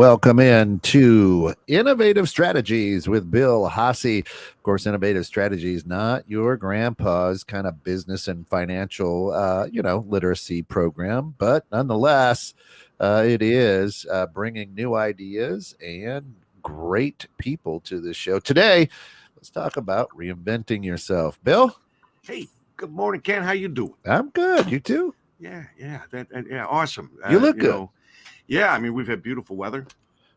welcome in to Innovative Strategies with Bill Haase. Of course, Innovative Strategies, not your grandpa's kind of business and financial, literacy program, but nonetheless, it is bringing new ideas and great people to the show. Today, let's talk about reinventing yourself. Bill? Hey, good morning, Ken. How you doing? I'm good. You too? Yeah, awesome. You look good. Yeah, I mean, we've had beautiful weather.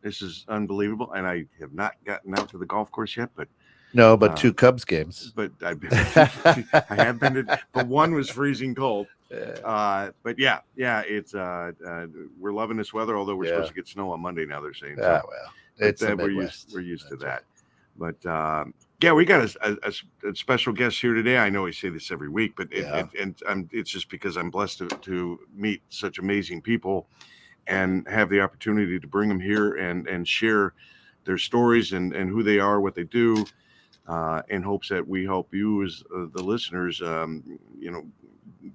This is unbelievable, and I have not gotten out to the golf course yet, but two Cubs games. But I've been. I have been to, but one was freezing cold. But yeah, it's we're loving this weather. Although we're supposed to get snow on Monday now, they're saying. Well, it's the Midwest. We're used to that. But yeah, we got a special guest here today. I know we say this every week, but it's just because I'm blessed to meet such amazing people and have the opportunity to bring them here and share their stories and who they are, what they do, in hopes that we help you as the listeners,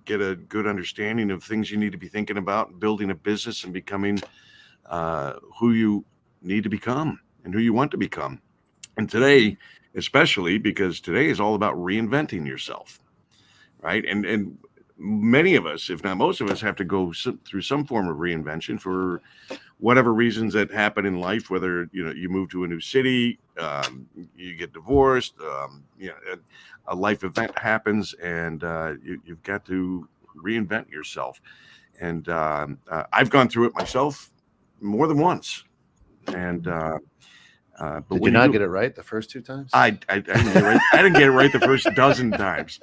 get a good understanding of things you need to be thinking about, building a business and becoming who you need to become and who you want to become. And today, especially because today is all about reinventing yourself, right? And many of us, if not most of us, have to go through some form of reinvention for whatever reasons that happen in life, whether, you move to a new city, you get divorced, a life event happens, and you've got to reinvent yourself. And I've gone through it myself more than once. And but did you not get it right the first two times? I didn't get it right. I didn't get it right the first dozen times.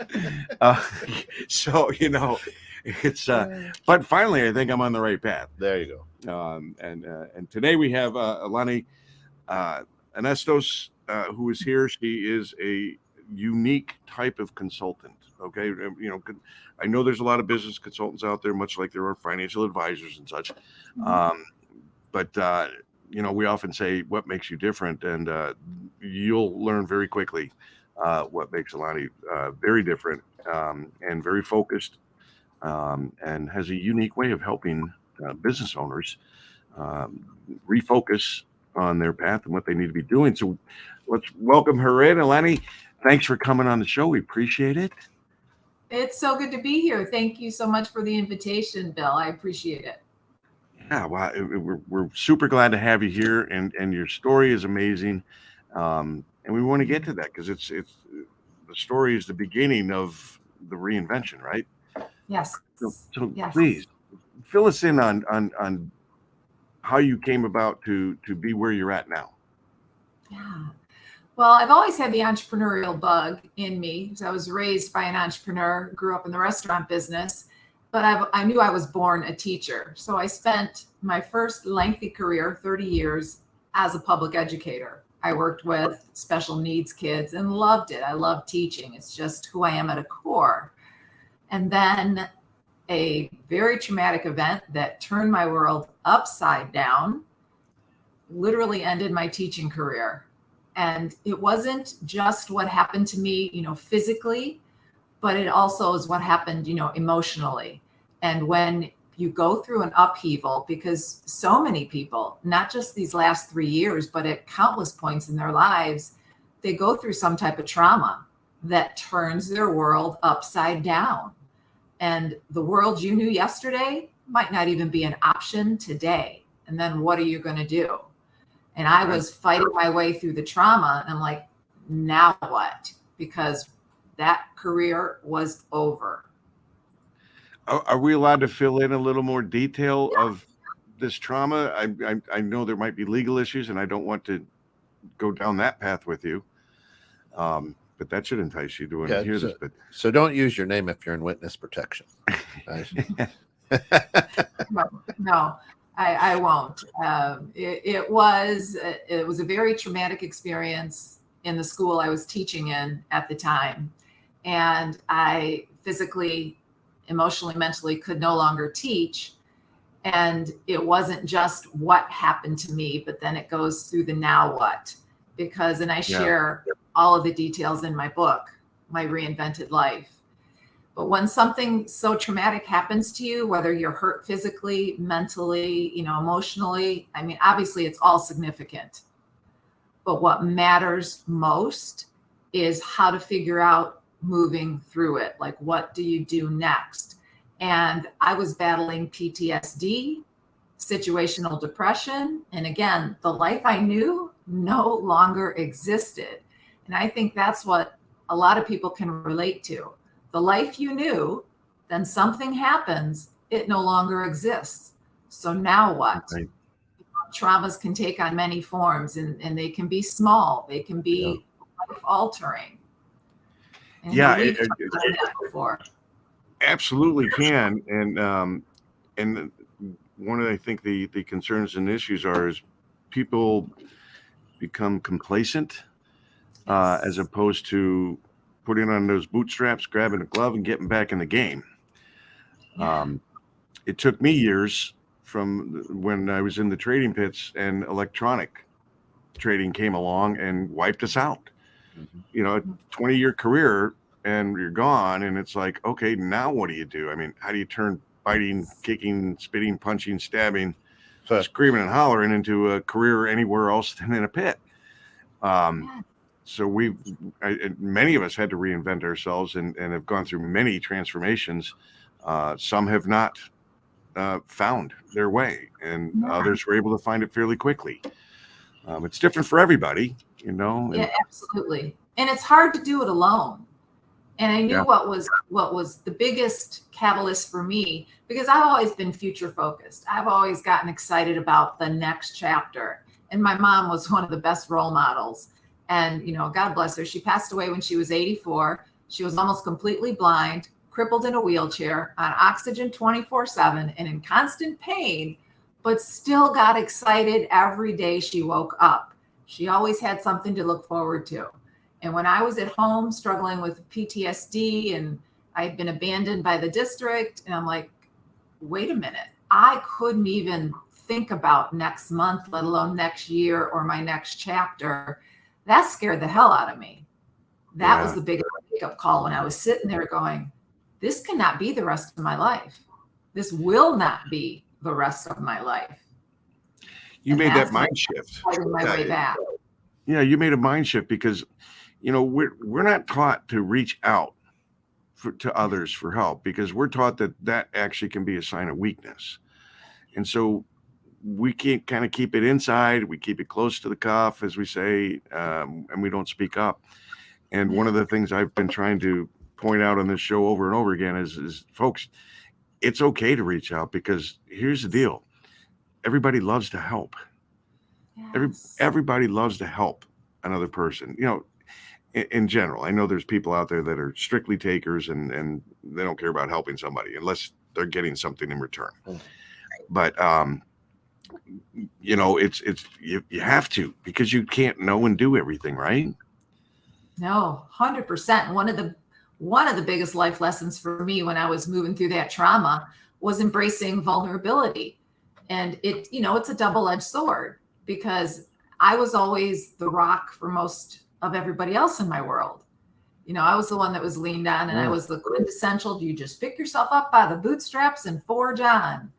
So it's but finally I think I'm on the right path. There you go. And today we have Alani Anestos, who is here. She is a unique type of consultant. Okay, I know there's a lot of business consultants out there, much like there are financial advisors and such. But we often say, what makes you different? And you'll learn very quickly what makes Alani very different and very focused and has a unique way of helping business owners refocus on their path and what they need to be doing. So let's welcome her in. Alani, thanks for coming on the show. We appreciate it. It's so good to be here. Thank you so much for the invitation, Bill. I appreciate it. Yeah, well, we're super glad to have you here, and your story is amazing, and we want to get to that because it's the story is the beginning of the reinvention, right? Yes. So yes. Please fill us in on how you came about to be where you're at now. Yeah. Well, I've always had the entrepreneurial bug in me. So I was raised by an entrepreneur, grew up in the restaurant business. But I knew I was born a teacher. So I spent my first lengthy career, 30 years, as a public educator. I worked with special needs kids and loved it. I love teaching. It's just who I am at a core. And then a very traumatic event that turned my world upside down literally ended my teaching career. And it wasn't just what happened to me, physically, but it also is what happened, emotionally. And when you go through an upheaval, because so many people, not just these last 3 years, but at countless points in their lives, they go through some type of trauma that turns their world upside down. And the world you knew yesterday might not even be an option today. And then what are you going to do? And I was fighting my way through the trauma. And I'm like, now what? Because that career was over. Are we allowed to fill in a little more detail of this trauma? I know there might be legal issues, and I don't want to go down that path with you. But that should entice you to want to hear this. But so don't use your name if you're in witness protection. No, I won't. It was a very traumatic experience in the school I was teaching in at the time. And I physically, emotionally, mentally could no longer teach. And it wasn't just what happened to me, but then it goes through the now what, and I share all of the details in my book, My Reinvented Life. But when something so traumatic happens to you, whether you're hurt physically, mentally, emotionally, I mean, obviously it's all significant. But what matters most is how to figure out moving through it. Like, what do you do next? And I was battling PTSD, situational depression. And again, the life I knew no longer existed. And I think that's what a lot of people can relate to. The life you knew, then something happens, it no longer exists. So now what? Right. Traumas can take on many forms, and they can be small, they can be life altering. And we've talked about that before. Absolutely can. And one of, I think, the concerns and issues is people become complacent as opposed to putting on those bootstraps, grabbing a glove, and getting back in the game. It took me years from when I was in the trading pits and electronic trading came along and wiped us out. A 20-year career and you're gone. And it's like, okay, now what do you do? I mean, how do you turn biting, kicking, spitting, punching, stabbing, screaming and hollering into a career anywhere else than in a pit? So many of us had to reinvent ourselves and have gone through many transformations. Some have not found their way, and others were able to find it fairly quickly. It's different for everybody, Yeah, absolutely. And it's hard to do it alone. And I knew what was the biggest catalyst for me, because I've always been future focused. I've always gotten excited about the next chapter. And my mom was one of the best role models. And, God bless her. She passed away when she was 84. She was almost completely blind, crippled in a wheelchair, on oxygen 24/7, and in constant pain, but still got excited every day she woke up. She always had something to look forward to. And when I was at home struggling with PTSD and I had been abandoned by the district, and I'm like, wait a minute, I couldn't even think about next month, let alone next year or my next chapter. That scared the hell out of me. That was the biggest wake-up call when I was sitting there going, this cannot be the rest of my life. This will not be the rest of my life. You made that mind shift. My way back. Yeah, you made a mind shift because, we're not taught to reach out to others for help, because we're taught that actually can be a sign of weakness. And so we can't kind of keep it inside. We keep it close to the cuff, as we say, and we don't speak up. And one of the things I've been trying to point out on this show over and over again is folks, it's okay to reach out, because here's the deal. Everybody loves to help. Yes. Everybody loves to help another person, in general. I know there's people out there that are strictly takers and they don't care about helping somebody unless they're getting something in return. But, it's you have to, because you can't know and do everything, right? No, 100%. One of the biggest life lessons for me when I was moving through that trauma was embracing vulnerability. And it's a double-edged sword, because I was always the rock for most of everybody else in my world. I was the one that was leaned on, and I was the quintessential, you just pick yourself up by the bootstraps and forge on.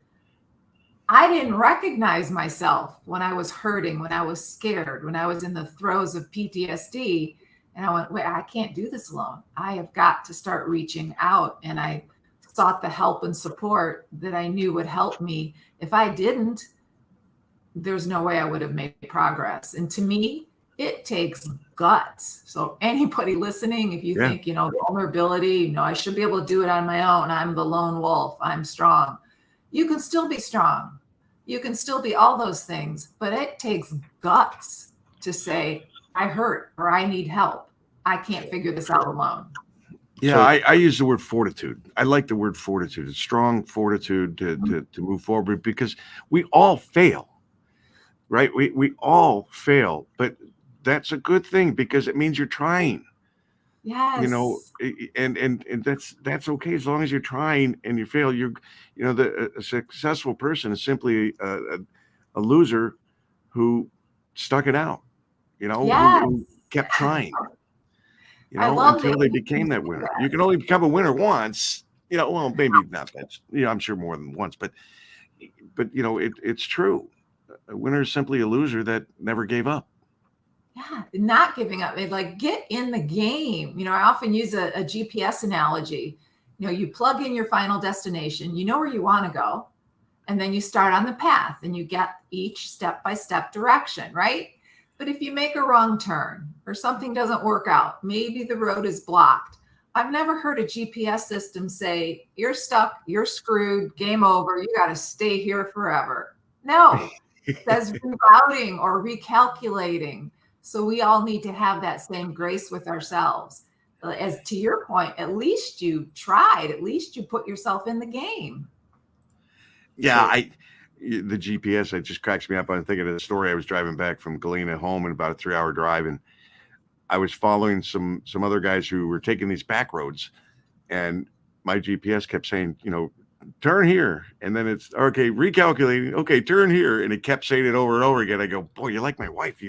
I didn't recognize myself when I was hurting, when I was scared, when I was in the throes of PTSD. And I went, wait, I can't do this alone. I have got to start reaching out. And I sought the help and support that I knew would help me. If I didn't, there's no way I would have made progress. And to me, it takes guts. So anybody listening, if you think, vulnerability, I should be able to do it on my own. I'm the lone wolf. I'm strong. You can still be strong. You can still be all those things, but it takes guts to say, I hurt, or I need help. I can't figure this out alone. Yeah, I use the word fortitude. I like the word fortitude. It's strong fortitude to move forward, because we all fail, right? We all fail, but that's a good thing, because it means you're trying. Yes. And that's okay, as long as you're trying and you fail. A successful person is simply a loser who stuck it out. Yes. Who kept trying. I love until that they you became can that do winner. that. You can only become a winner once, well, maybe not that, I'm sure more than once, but it's true. A winner is simply a loser that never gave up. Yeah, not giving up. Like, get in the game. I often use a GPS analogy. You plug in your final destination, you know where you want to go, and then you start on the path and you get each step-by-step direction, right? But if you make a wrong turn or something doesn't work out, maybe the road is blocked. I've never heard a GPS system say, you're stuck, you're screwed, game over, you got to stay here forever. No, it says rerouting or recalculating. So we all need to have that same grace with ourselves. As to your point, at least you tried, at least you put yourself in the game. Yeah, the GPS, it just cracks me up. I'm thinking of the story. I was driving back from Galena home in about a 3-hour drive, and I was following some other guys who were taking these back roads, and my GPS kept saying, turn here, and then it's okay, recalculating. Okay, turn here, and it kept saying it over and over again. I go, boy, you're like my wife.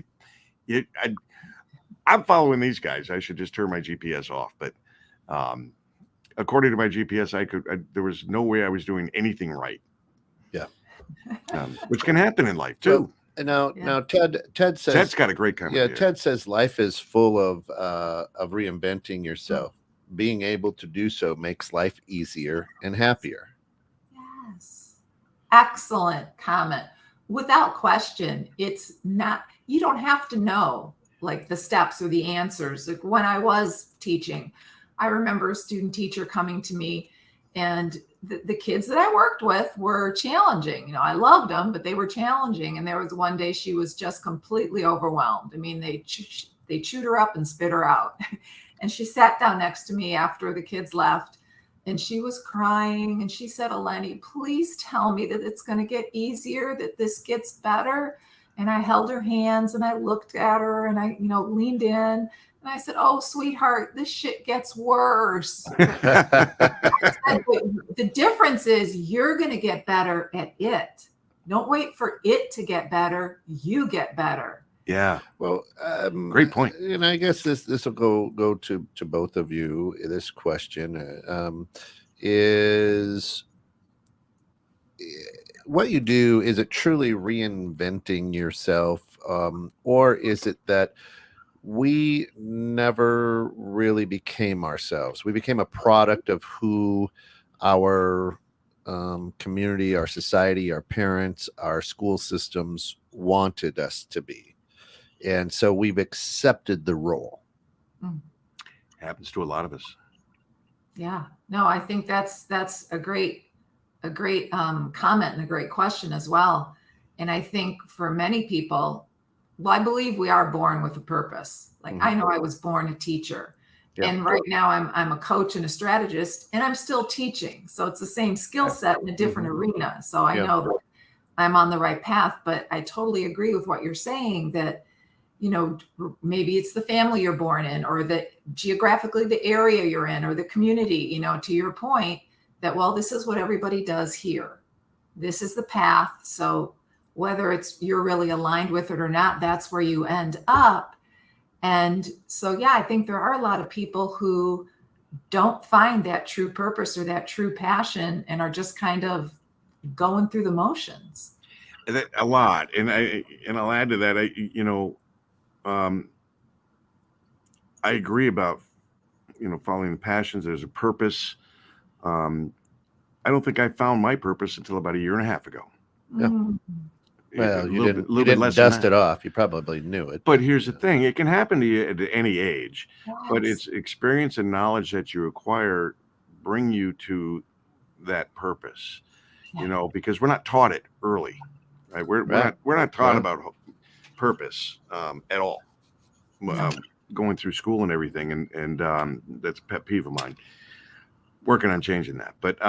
I'm following these guys. I should just turn my GPS off. But according to my GPS, there was no way I was doing anything right. Yeah, which can happen in life too. Well, now Ted says, Ted's got a great comment. Yeah, Ted says life is full of reinventing yourself. Being able to do so makes life easier and happier. Yes. Excellent comment. Without question, it's not, you don't have to know like the steps or the answers. Like when I was teaching, I remember a student teacher coming to me, and the kids that I worked with were challenging. I loved them, but they were challenging. And there was one day she was just completely overwhelmed. I mean, they chewed her up and spit her out. And she sat down next to me after the kids left, and she was crying. And she said, Eleni, please tell me that it's going to get easier, that this gets better. And I held her hands and I looked at her and I, leaned in and I said, oh, sweetheart, this shit gets worse. The difference is you're going to get better at it. Don't wait for it to get better. You get better. Yeah. Well, great point. And I guess this will go to both of you. This question is, what you do, is it truly reinventing yourself, or is it that we never really became ourselves? We became a product of who our community, our society, our parents, our school systems wanted us to be. And so we've accepted the role. Happens to a lot of us. Yeah. No, I think that's a great comment and a great question as well. And I think for many people, I believe we are born with a purpose. Like I know I was born a teacher. Yep. And right now I'm a coach and a strategist, and I'm still teaching. So it's the same skill set in a different arena. So I know that I'm on the right path, but I totally agree with what you're saying, that, maybe it's the family you're born in, or that geographically the area you're in, or the community, to your point, that, well, this is what everybody does here. This is the path. So whether you're really aligned with it or not, that's where you end up. And so, yeah, I think there are a lot of people who don't find that true purpose or that true passion and are just kind of going through the motions. A lot. And I'll add to that, I agree about, following the passions. There's a purpose. I don't think I found my purpose until about 1.5 years ago. Yeah. Well, you didn't dust it off. You probably knew it. But here's the thing. It can happen to you at any age, but it's experience and knowledge that you acquire bring you to that purpose, because we're not taught it early, right? We're not taught about purpose at all. Going through school and everything. And that's a pet peeve of mine. Working on changing that. But,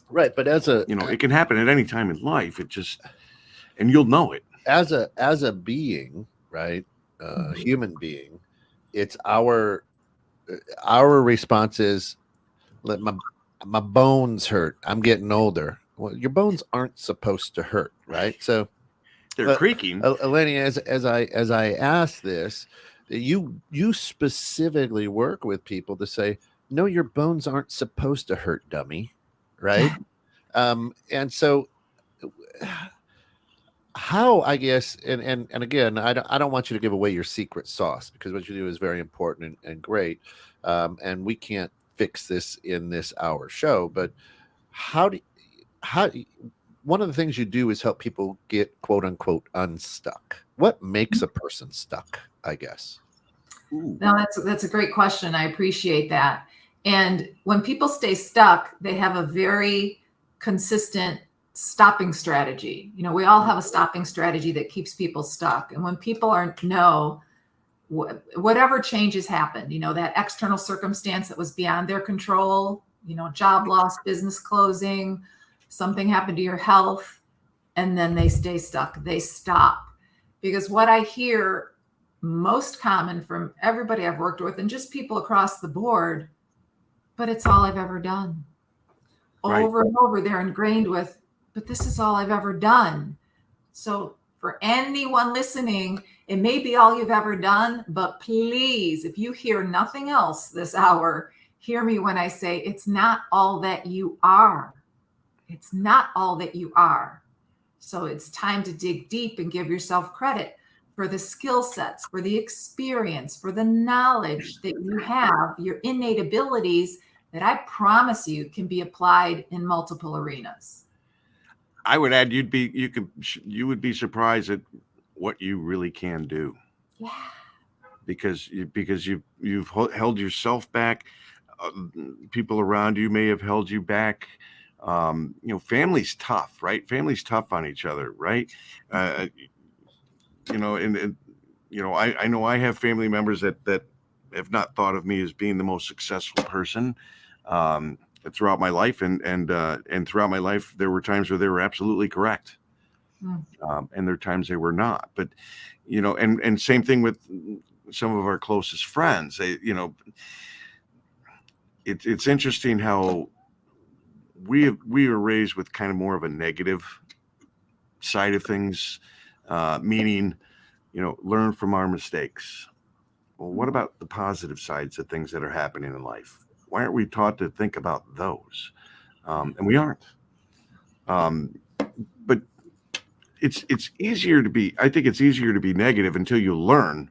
right. But as it can happen at any time in life. And you'll know it as a being, right? Human being. It's our response is, let my bones hurt. I'm getting older. Well, your bones aren't supposed to hurt, right? So they're creaking. Eleni, as I ask this, You specifically work with people to say, no, your bones aren't supposed to hurt, dummy, right? And so how, I guess, and again, I don't want you to give away your secret sauce, because what you do is very important and great, and we can't fix this in this hour show. But how do how one of the things you do is help people get quote unquote unstuck. What makes a person stuck, I guess? Ooh. No, that's a great question. I appreciate that. And when people stay stuck, they have a very consistent stopping strategy. We all have a stopping strategy that keeps people stuck. And when people whatever changes happened, that external circumstance that was beyond their control, job loss, business closing, something happened to your health, and then they stay stuck. They stop. Because what I hear most common from everybody I've worked with, and just people across the board, but it's all I've ever done. Right. Over and over, they're ingrained with, but this is all I've ever done. So for anyone listening, it may be all you've ever done, but please, if you hear nothing else this hour, hear me when I say it's not all that you are. It's not all that you are. So it's time to dig deep and give yourself credit for the skill sets, for the experience, for the knowledge that you have, your innate abilities that I promise you can be applied in multiple arenas. I would add, you would be surprised at what you really can do. Yeah. Because you've held yourself back. People around you may have held you back. Family's tough, right? Family's tough on each other, right? I know I have family members that have not thought of me as being the most successful person throughout my life, and throughout my life there were times where they were absolutely correct, and there are times they were not. But and same thing with some of our closest friends. It's interesting how we were raised with kind of more of a negative side of things, meaning learn from our mistakes. Well, what about the positive sides of things that are happening in life? Why aren't we taught to think about those? And we aren't. But it's easier to be. I think it's easier to be negative until you learn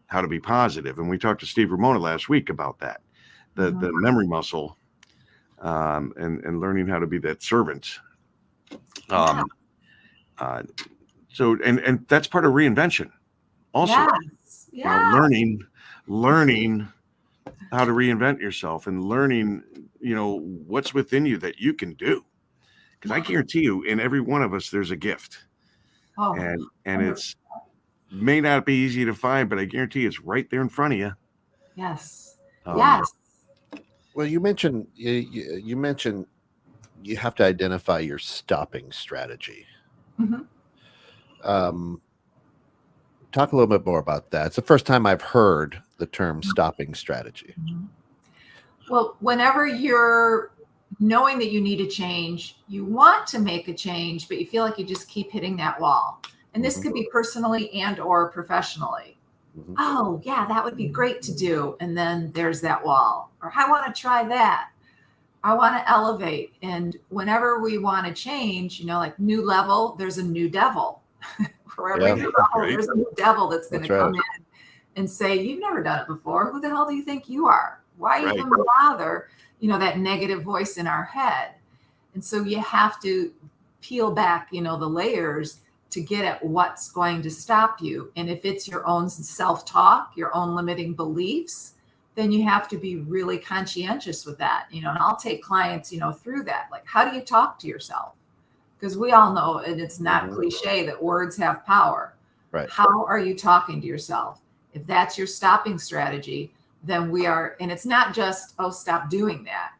how to be positive. And we talked to Steve Ramona last week about that, the memory muscle, and learning how to be that servant. So and that's part of reinvention. Also, yes. learning how to reinvent yourself, and learning, what's within you that you can do. Because I guarantee you, in every one of us, there's a gift, and it's may not be easy to find, but I guarantee it's right there in front of you. Yes. Yes. Well, you mentioned you mentioned you have to identify your stopping strategy. Mm-hmm. Talk a little bit more about that. It's the first time I've heard the term stopping strategy. Well, whenever you're knowing that you need a change, you want to make a change, but you feel like you just keep hitting that wall. And this could be personally and or professionally. Oh, yeah, that would be great to do. And then there's that wall. Or I want to try that. I want to elevate. And whenever we want to change, like new level, there's a new devil. For every new level, there's a new devil that's going to come in and say, you've never done it before. Who the hell do you think you are? Why even bother? That negative voice in our head. And so you have to peel back, the layers to get at what's going to stop you. And if it's your own self-talk, your own limiting beliefs, then you have to be really conscientious with that, and I'll take clients, through that. Like, how do you talk to yourself? Because we all know, and it's not cliche, that words have power. Right. How are you talking to yourself? If that's your stopping strategy, then and it's not just, stop doing that.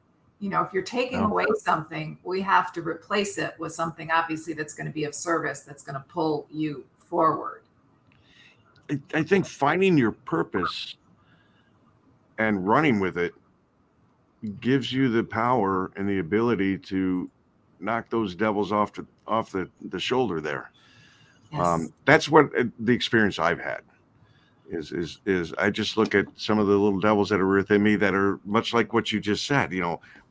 If you're taking away something, we have to replace it with something obviously that's going to be of service, that's going to pull you forward. I think finding your purpose and running with it gives you the power and the ability to knock those devils off the shoulder there. Yes. That's what the experience I've had. is I just look at some of the little devils that are within me that are much like what you just said.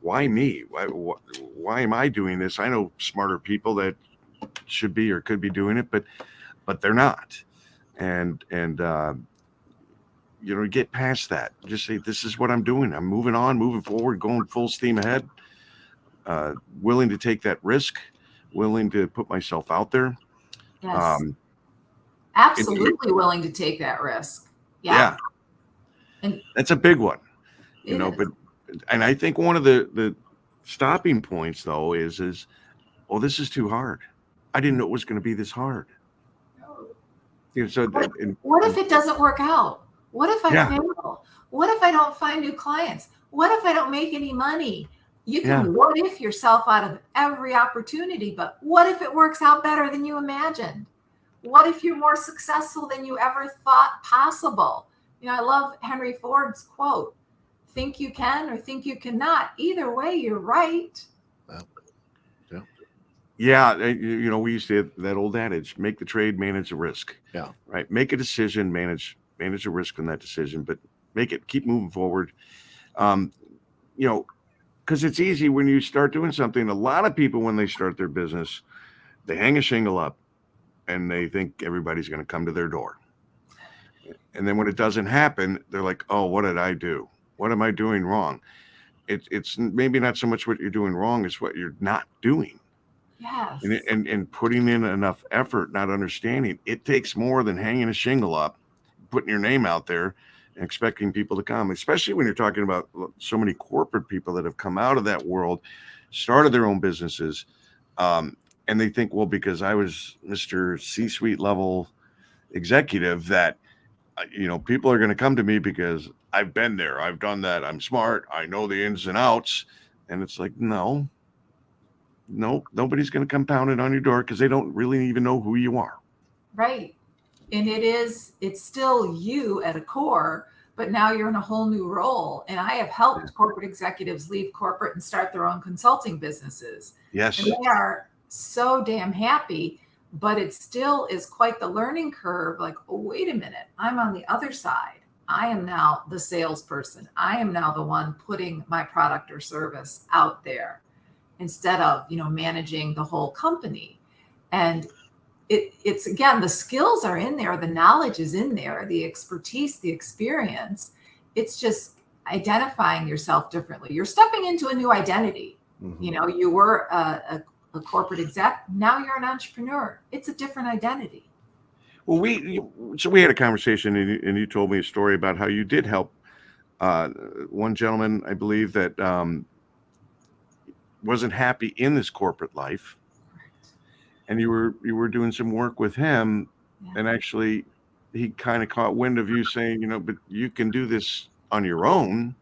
Why me? Why am I doing this? I know smarter people that should be or could be doing it, but they're not. And get past that. Just say, this is what I'm doing. I'm moving on, moving forward, going full steam ahead. Willing to take that risk, willing to put myself out there. Yes. Absolutely willing to take that risk. Yeah. And that's a big one, and I think one of the stopping points though is, this is too hard. I didn't know it was going to be this hard. What if it doesn't work out? What if I fail? What if I don't find new clients? What if I don't make any money? You can what if yourself out of every opportunity, but what if it works out better than you imagined? What if you're more successful than you ever thought possible? I love Henry Ford's quote, think you can or think you cannot. Either way, you're right. Yeah. We used to have that old adage, make the trade, manage the risk. Yeah. Right. Make a decision, manage the risk in that decision, but keep moving forward. Because it's easy when you start doing something. A lot of people, when they start their business, they hang a shingle up and they think everybody's going to come to their door. And then when it doesn't happen, they're like, oh, what did I do? What am I doing wrong? It's maybe not so much what you're doing wrong as what you're not doing. Yes. And putting in enough effort, not understanding. It takes more than hanging a shingle up, putting your name out there and expecting people to come, especially when you're talking about so many corporate people that have come out of that world, started their own businesses. And they think, well, because I was Mr. C-suite level executive, that, people are going to come to me because I've been there. I've done that. I'm smart. I know the ins and outs. And it's like, no, nobody's going to come pounding on your door because they don't really even know who you are. Right. And it's still you at a core, but now you're in a whole new role. And I have helped corporate executives leave corporate and start their own consulting businesses. Yes. And they are so damn happy, but it still is quite the learning curve. Like, oh, wait a minute, I'm on the other side. I am now the salesperson. I am now the one putting my product or service out there instead of, managing the whole company. And it's again, the skills are in there, the knowledge is in there, the expertise, the experience. It's just identifying yourself differently. You're stepping into a new identity. Mm-hmm. You were a corporate exec. Now you're an entrepreneur. It's a different identity. Well, we had a conversation, and you told me a story about how you did help one gentleman, I believe, that wasn't happy in this corporate life, and you were doing some work with him, and actually, he kind of caught wind of you saying, but you can do this on your own.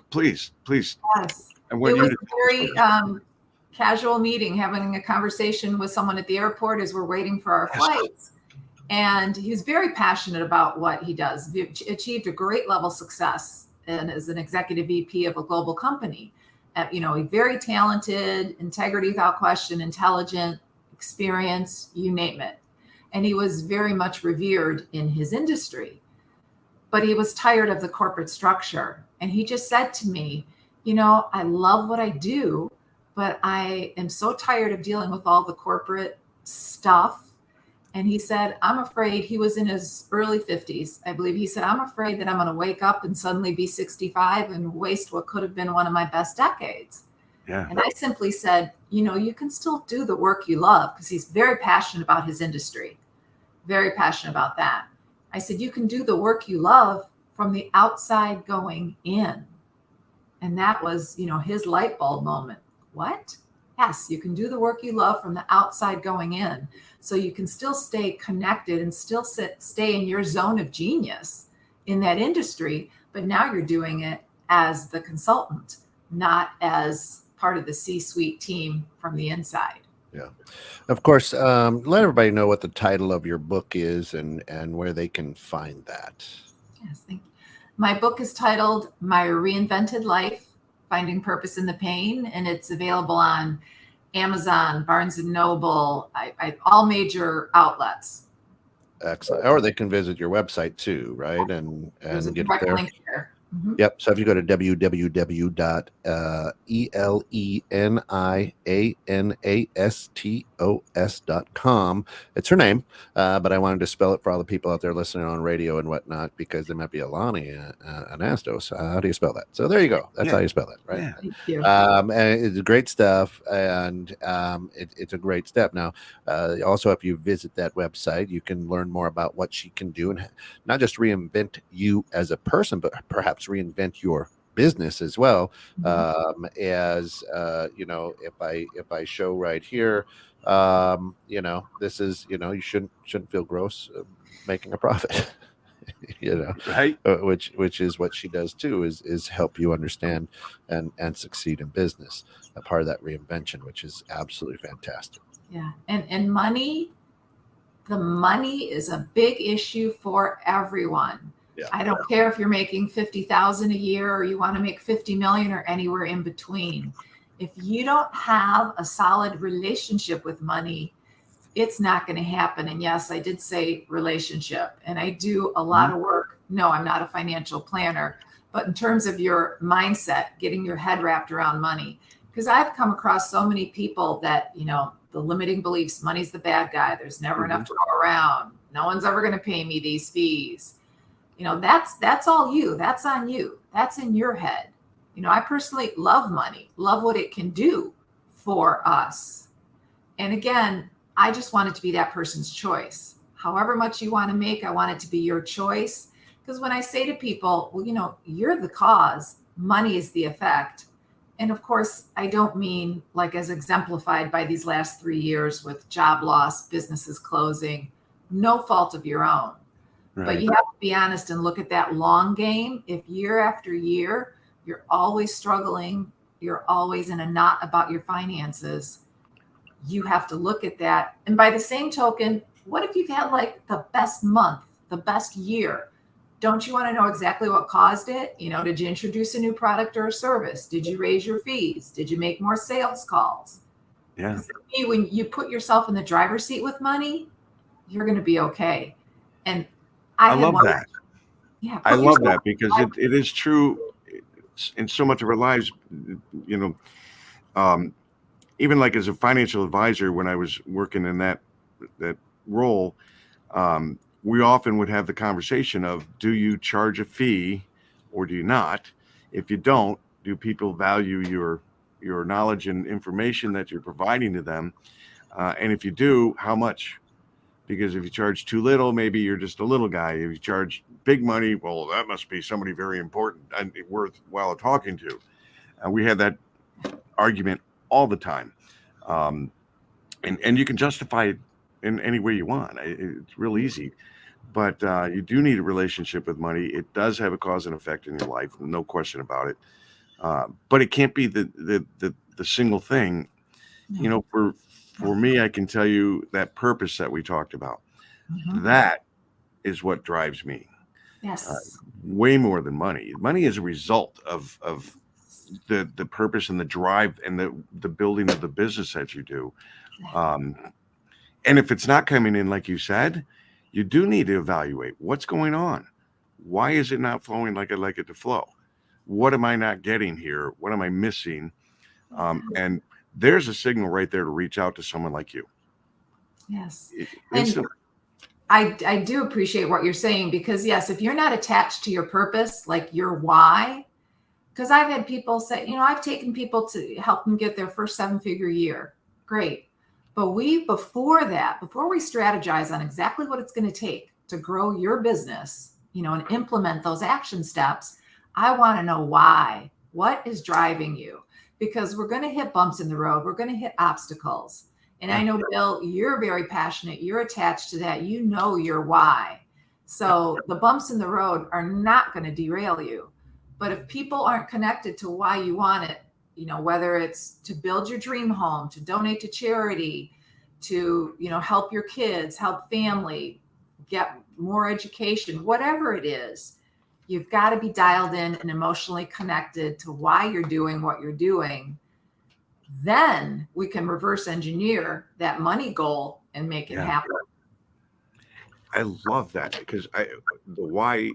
Please. Yes. It was a very casual meeting, having a conversation with someone at the airport as we're waiting for our flights. And he's very passionate about what he does. He achieved a great level of success and as an executive VP of a global company. Very talented, integrity without question, intelligent, experience, you name it. And he was very much revered in his industry. But he was tired of the corporate structure. And he just said to me, I love what I do, but I am so tired of dealing with all the corporate stuff. And he said, I'm afraid, he was in his early 50s, I believe. He said, I'm afraid that I'm going to wake up and suddenly be 65 and waste what could have been one of my best decades. Yeah. And I simply said, you can still do the work you love, because he's very passionate about his industry, very passionate about that. I said, you can do the work you love from the outside going in. And that was, his light bulb moment. What? Yes, you can do the work you love from the outside going in. So you can still stay connected and still stay in your zone of genius in that industry. But now you're doing it as the consultant, not as part of the C-suite team from the inside. Yeah. Of course, let everybody know what the title of your book is and where they can find that. Yes, thank you. My book is titled My Reinvented Life, Finding Purpose in the Pain, and it's available on Amazon, Barnes & Noble, all major outlets. Excellent. Or they can visit your website too, right? And There's a get it direct there. link there. Mhm. Yep. So if you go to www.eleanastos.com, it's her name, but I wanted to spell it for all the people out there listening on radio and whatnot, because there might be Alani Anastos. How do you spell that? So there you go. That's how you spell it, right? Yeah. Thank you. And it's great stuff, and it's a great step. Now, also, if you visit that website, you can learn more about what she can do, and not just reinvent you as a person, but perhaps reinvent your business as well. As you know, if I show right here, you know, this is, you know, you shouldn't feel gross making a profit. You know, Right. which is what she does too, is help you understand and succeed in business, a part of that reinvention, which is absolutely fantastic. Yeah. And money, the money is a big issue for everyone. Yeah. I don't care if you're making 50,000 a year or you want to make 50 million or anywhere in between. If you don't have a solid relationship with money, it's not going to happen. And yes, I did say relationship, and I do a lot of work. No, I'm not a financial planner, but in terms of your mindset, getting your head wrapped around money, because I've come across so many people that, you know, the limiting beliefs, money's the bad guy. There's never enough to go around. No one's ever going to pay me these fees. You know, that's all you. That's on you. That's in your head. You know, I personally love money, love what it can do for us. And again, I just want it to be that person's choice. However much you want to make, I want it to be your choice. Because when I say to people, well, you know, you're the cause, money is the effect. And of course, I don't mean like as exemplified by these last 3 years with job loss, businesses closing, no fault of your own. Right. But you have to be honest and look at that long game. If year after year, you're always struggling, you're always in a knot about your finances, you have to look at that. And by the same token, what if you've had like the best month, the best year? Don't you want to know exactly what caused it? You know, did you introduce a new product or a service? Did you raise your fees? Did you make more sales calls? Yeah. When you put yourself in the driver's seat with money, you're going to be okay. And I love that. Yeah, I love that, because it is true in so much of our lives. You know, even like as a financial advisor, when I was working in that role, we often would have the conversation of, do you charge a fee or do you not? If you don't, do people value your knowledge and information that you're providing to them? And if you do, how much? Because if you charge too little, maybe you're just a little guy. If you charge big money, well, that must be somebody very important and worthwhile talking to. We had that argument all the time. And you can justify it in any way you want. It's real easy. But you do need a relationship with money. It does have a cause and effect in your life, no question about it. But it can't be the single thing. You know, for me, I can tell you that purpose that we talked about, that is what drives me. Yes. Way more than money. Money is a result of the purpose and the drive and the building of the business that you do. And if it's not coming in, like you said, you do need to evaluate what's going on. Why is it not flowing like I'd like it to flow? What am I not getting here? What am I missing? And there's a signal right there to reach out to someone like you. Yes. And I do appreciate what you're saying, because yes, if you're not attached to your purpose, like your why, because I've had people say, you know, I've taken people to help them get their first 7-figure year. Great. But before we strategize on exactly what it's going to take to grow your business, you know, and implement those action steps, I want to know why. What is driving you? Because we're going to hit bumps in the road. We're going to hit obstacles. And I know, Bill, you're very passionate. You're attached to that. You know your why. So the bumps in the road are not going to derail you. But if people aren't connected to why you want it, you know, whether it's to build your dream home, to donate to charity, to, you know, help your kids, help family, get more education, whatever it is, you've got to be dialed in and emotionally connected to why you're doing what you're doing. Then we can reverse engineer that money goal and make it happen. I love that because the why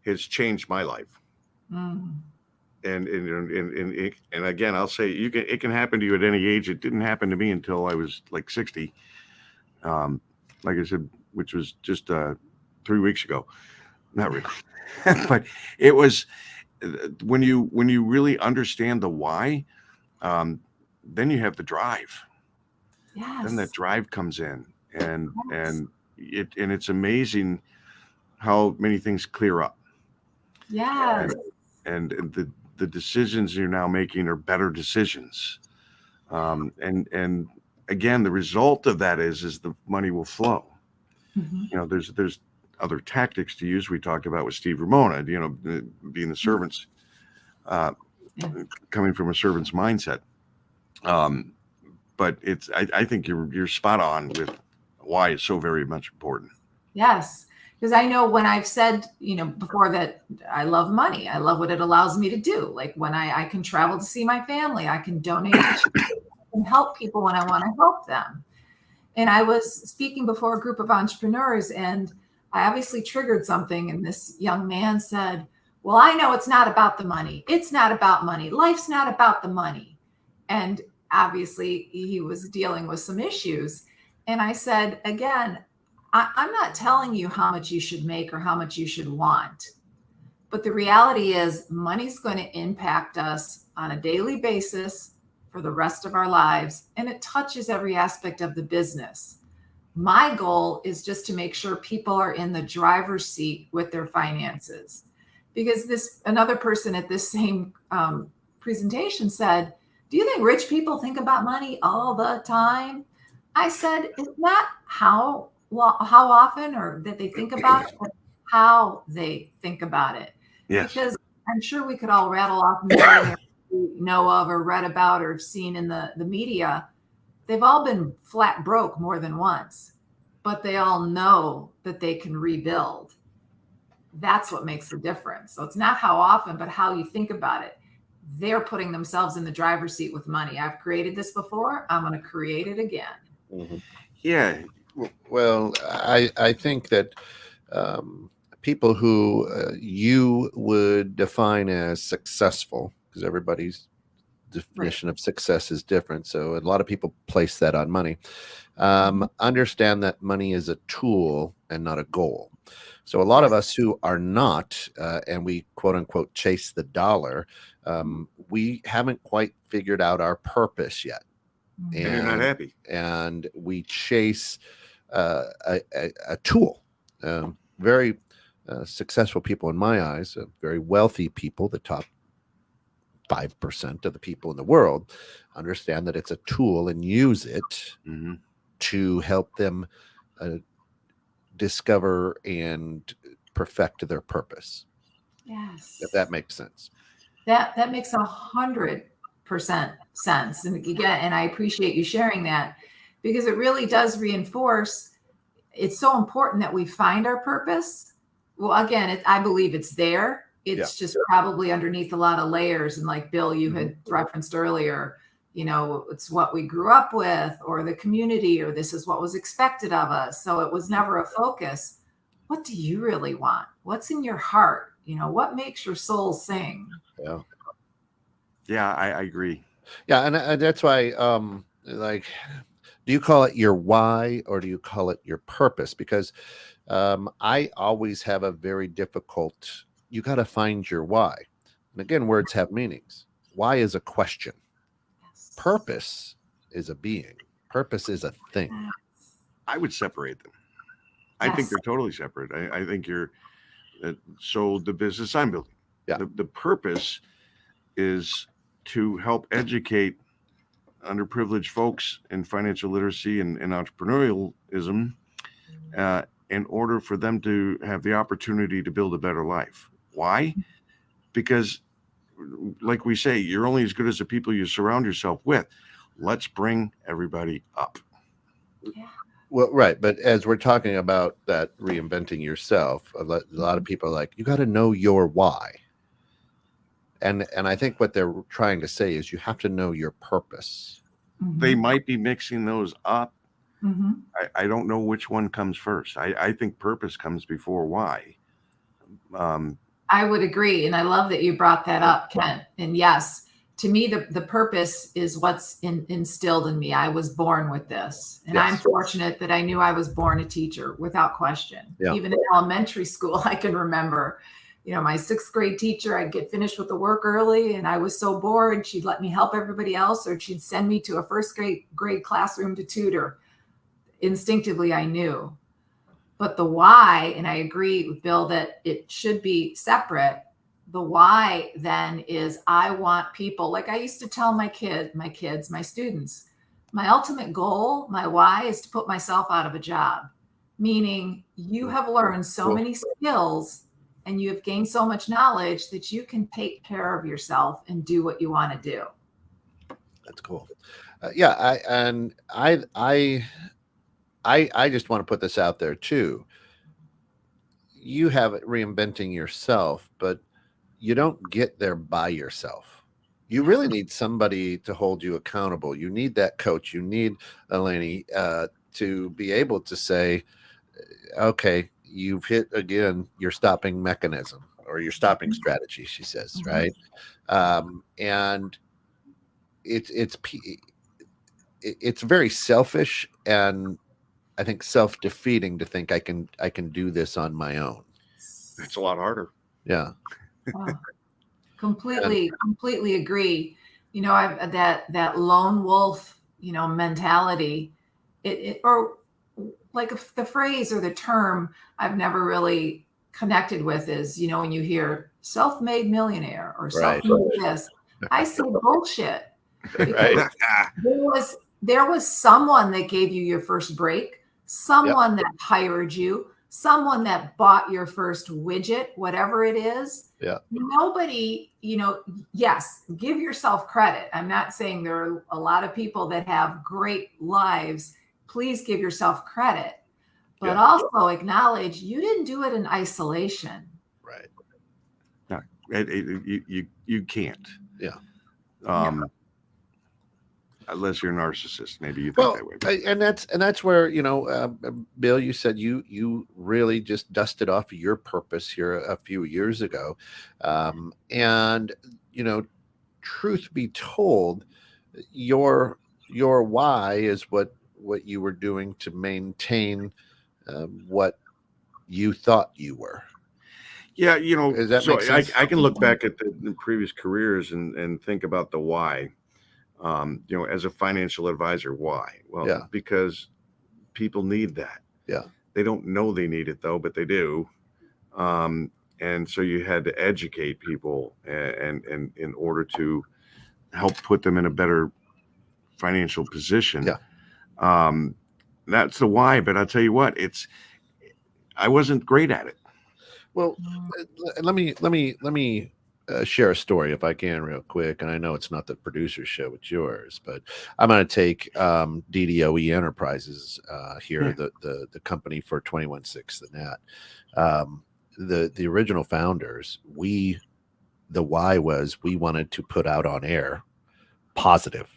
has changed my life. Mm. And again, I'll say it can happen to you at any age. It didn't happen to me until I was like 60. Um, like I said, which was just 3 weeks ago. Not really, but it was when you really understand the why, then you have the drive. Then that Yes. drive comes in, and Yes. it's amazing how many things clear up, Yes. and the decisions you're now making are better decisions. And again, the result of that is the money will flow. Mhm. There's other tactics to use. We talked about with Steve Ramona, being the servants, uh, Yeah. coming from a servant's mindset. But I think you're spot on with why it's so very much important. Yes. Because I know when I've said, before that I love money, I love what it allows me to do. Like when I can travel to see my family, I can donate to charity, I can help people when I want to help them. And I was speaking before a group of entrepreneurs, and I obviously triggered something. And this young man said, well, I know it's not about the money. It's not about money. Life's not about the money. And obviously, he was dealing with some issues. And I said, again, I'm not telling you how much you should make or how much you should want. But the reality is, money's going to impact us on a daily basis for the rest of our lives, and it touches every aspect of the business. My goal is just to make sure people are in the driver's seat with their finances. Because this another person at this same presentation said, "Do you think rich people think about money all the time?" I said, "It's not how often or that they think about it, but how they think about it." Yes. Because I'm sure we could all rattle off millionaires we know of or read about or have seen in the media. They've all been flat broke more than once, but they all know that they can rebuild. That's what makes the difference. So it's not how often, but how you think about it. They're putting themselves in the driver's seat with money. I've created this before. I'm going to create it again. Mm-hmm. Yeah. Well, I think that people who you would define as successful, because everybody's definition of success is different. So a lot of people place that on money. Understand that money is a tool and not a goal. So a lot of us who are not, and we quote unquote chase the dollar, we haven't quite figured out our purpose yet. And you're not happy. And we chase a tool. Very successful people in my eyes, very wealthy people, the top 5% of the people in the world, understand that it's a tool and use it to help them discover and perfect their purpose. Yes. If that makes sense. That makes 100% sense. And again, and I appreciate you sharing that, because it really does reinforce it's so important that we find our purpose. Well, again, I believe it's there. It's just probably underneath a lot of layers. And like Bill, you had referenced earlier, it's what we grew up with or the community, or this is what was expected of us. So it was never a focus. What do you really want? What's in your heart? What makes your soul sing? Yeah. Yeah, I agree. Yeah. And that's why, do you call it your why or do you call it your purpose? Because I always have a very difficult, you got to find your why. And again, words have meanings. Why is a question. Yes. Purpose is a being. Purpose is a thing. I would separate them. I think they're totally separate. I think so the business I'm building, the purpose is to help educate underprivileged folks in financial literacy and entrepreneurialism in order for them to have the opportunity to build a better life. Why? Because, like we say, you're only as good as the people you surround yourself with. Let's bring everybody up. Yeah. Well, right. But as we're talking about that reinventing yourself, a lot of people are like, you got to know your why. And I think what they're trying to say is you have to know your purpose. They might be mixing those up, Mhm. I don't know which one comes first. I think purpose comes before why. I would agree. And I love that you brought that up, Kent. And yes, to me, the purpose is what's instilled in me. I was born with this. And I'm Yes. fortunate that I knew I was born a teacher without question. Yeah. Even in elementary school, I can remember, my 6th grade teacher, I'd get finished with the work early and I was so bored. She'd let me help everybody else, or she'd send me to a first grade classroom to tutor. Instinctively, I knew. But the why, and I agree with Bill that it should be separate. The why then is I want people, like I used to tell my students, my ultimate goal, my why is to put myself out of a job. Meaning you have learned so many skills and you have gained so much knowledge that you can take care of yourself and do what you want to do. That's cool. I just want to put this out there too. You have it reinventing yourself, but you don't get there by yourself. You really need somebody to hold you accountable. You need that coach. You need Eleni to be able to say, okay, you've hit again your stopping mechanism or your stopping strategy, she says, right? And it's very selfish, and I think self-defeating to think I can do this on my own. It's a lot harder. Yeah. Completely agree. I've that lone wolf, mentality. Or like the phrase or the term I've never really connected with is, when you hear self-made millionaire or self-made this, I say bullshit. Because there was someone that gave you your first break, someone that hired you, someone that bought your first widget, whatever it is. Yeah. Nobody, yes, give yourself credit. I'm not saying there are a lot of people that have great lives. Please give yourself credit, but also acknowledge you didn't do it in isolation. Right. No, you can't. Yeah. Unless you're a narcissist, maybe you think that way. And that's where Bill, you said you really just dusted off your purpose here a few years ago, and truth be told, your why is what you were doing to maintain what you thought you were. Yeah, Does that make sense? I can look back at the previous careers and think about the why. As a financial advisor, why? Well, because people need that. Yeah. They don't know they need it though, but they do. And so you had to educate people and in order to help put them in a better financial position. Yeah. That's the why, but I'll tell you what, I wasn't great at it. Well, let me share a story if I can real quick. And I know it's not the producer's show, it's yours, but I'm going to take DDOE Enterprises here, the company for 21/6 the net. The original founders, the why was we wanted to put out on air positive,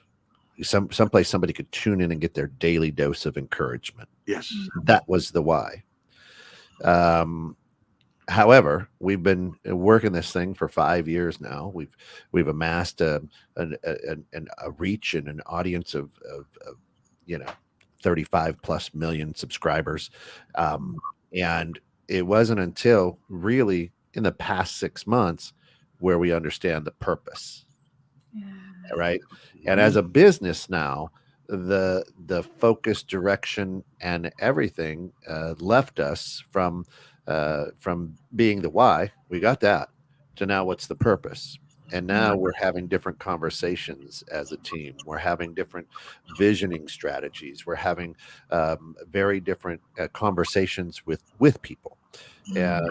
someplace somebody could tune in and get their daily dose of encouragement. Yes. That was the why. However, we've been working this thing for 5 years now. We've amassed a reach and an audience of 35 plus million subscribers, and it wasn't until really in the past 6 months where we understand the purpose, right? And as a business now, the focus, direction, and everything left us from being the why, we got that, to now what's the purpose. And now we're having different conversations as a team. We're having different visioning strategies. We're having very different conversations with people. And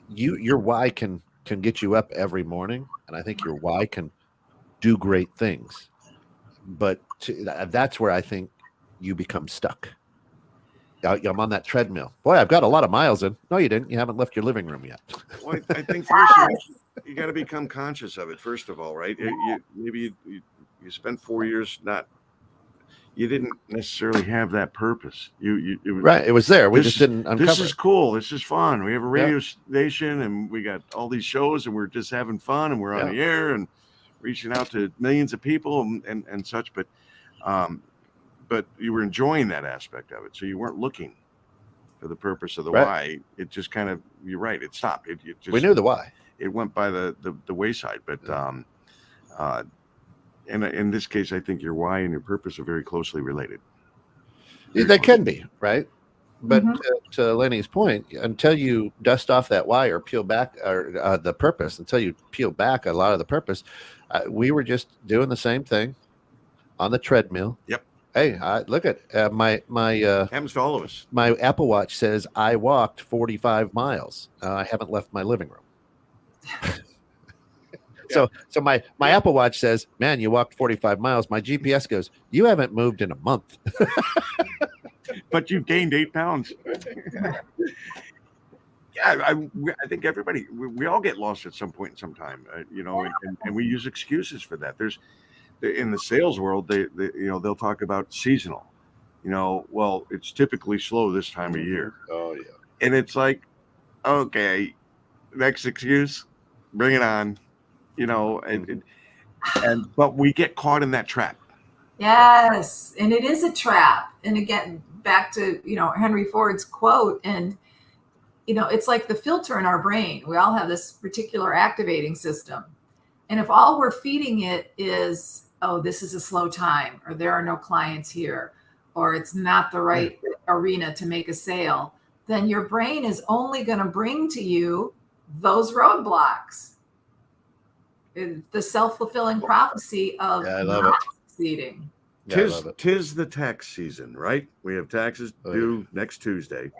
your why can get you up every morning, and I think your why can do great things. But that's where I think you become stuck. I'm on that treadmill. Boy, I've got a lot of miles in. No, you didn't. You haven't left your living room yet. Well, I think first you got to become conscious of it, first of all, right? Maybe you spent 4 years you didn't necessarily have that purpose. It was, right. It was there. We just didn't uncover this is it. cool. This is fun. We have a radio station and we got all these shows and we're just having fun and we're on the air and reaching out to millions of people and such. But you were enjoying that aspect of it. So you weren't looking for the purpose of the why. It just kind of, you're right. It stopped. It just, we knew the why. It went by the wayside. But in this case, I think your why and your purpose are very closely related. They can be, right? But to Lenny's point, until you dust off that why or peel back or the purpose, until you peel back a lot of the purpose, we were just doing the same thing on the treadmill. Yep. Hey, look at my happens to all of us. My Apple Watch says I walked 45 miles. I haven't left my living room. So my Apple Watch says, man, you walked 45 miles. My GPS goes, you haven't moved in a month. But you've gained 8 pounds. I think everybody, we all get lost at some point in some time, and we use excuses for that. There's in the sales world, they'll talk about seasonal. Well, it's typically slow this time of year. Oh yeah. And it's like, okay, next excuse, bring it on. But we get caught in that trap. Yes, and it is a trap. And again, back to Henry Ford's quote, and it's like the filter in our brain. We all have this particular activating system, and if all we're feeding it is, oh, this is a slow time, or there are no clients here, or it's not the right arena to make a sale, then your brain is only going to bring to you those roadblocks. The self-fulfilling prophecy of not succeeding. Tis the tax season, right? We have taxes due next Tuesday.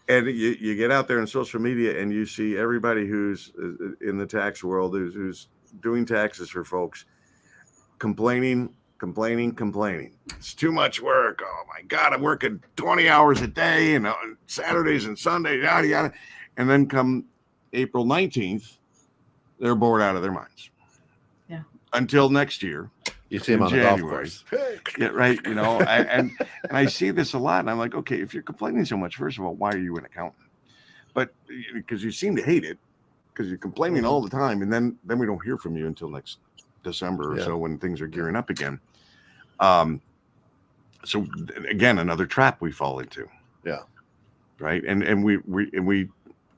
And you get out there on social media and you see everybody who's in the tax world, who's doing taxes for folks, complaining. It's too much work. Oh my God, I'm working 20 hours a day and on Saturdays and Sundays, yada, yada. And then come April 19th, they're bored out of their minds. Yeah. Until next year. You see them on the golf course. Yeah, right. And I see this a lot. And I'm like, okay, if you're complaining so much, first of all, why are you an accountant? But because you seem to hate it, because you're complaining all the time. And then we don't hear from you until next December or so when things are gearing up again. So again, another trap we fall into. Yeah. Right. And we